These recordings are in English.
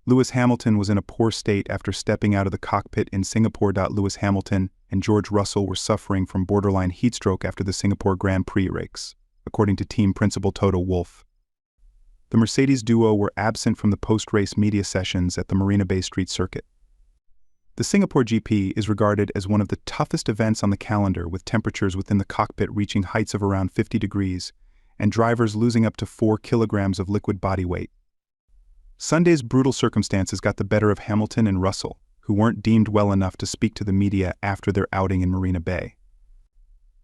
Lewis Hamilton was in a poor state after stepping out of the cockpit in Singapore. Lewis Hamilton and George Russell were suffering from borderline heatstroke after the Singapore Grand Prix race, according to team principal Toto Wolff. The Mercedes duo were absent from the post-race media sessions at the Marina Bay Street circuit. The Singapore GP is regarded as one of the toughest events on the calendar, with temperatures within the cockpit reaching heights of around 50 degrees and drivers losing up to 4 kilograms of liquid body weight. Sunday's brutal circumstances got the better of Hamilton and Russell, who weren't deemed well enough to speak to the media after their outing in Marina Bay.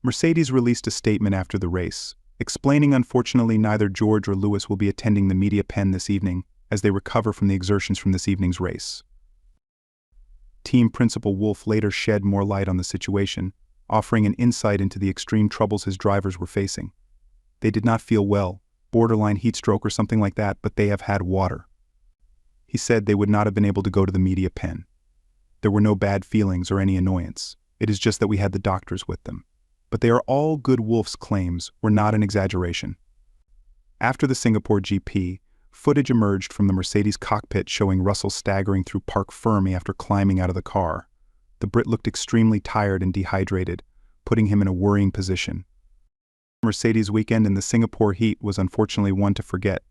Mercedes released a statement after the race, explaining unfortunately neither George or Lewis will be attending the media pen this evening as they recover from the exertions from this evening's race. Team principal Wolff later shed more light on the situation, offering an insight into the extreme troubles his drivers were facing. They did not feel well, borderline heatstroke or something like that, but they have had water. He said they would not have been able to go to the media pen. There were no bad feelings or any annoyance. It is just that we had the doctors with them. But they are all good. Wolff's claims were not an exaggeration. After the Singapore GP, footage emerged from the Mercedes cockpit showing Russell staggering through Parc Fermé after climbing out of the car. The Brit looked extremely tired and dehydrated, putting him in a worrying position. Mercedes' weekend in the Singapore heat was unfortunately one to forget.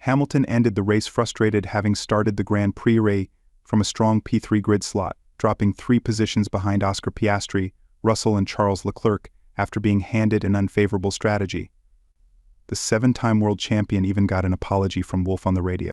Hamilton ended the race frustrated, having started the Grand Prix race from a strong P3 grid slot, dropping 3 positions behind Oscar Piastri, Russell and Charles Leclerc after being handed an unfavorable strategy. The 7-time world champion even got an apology from Wolff on the radio.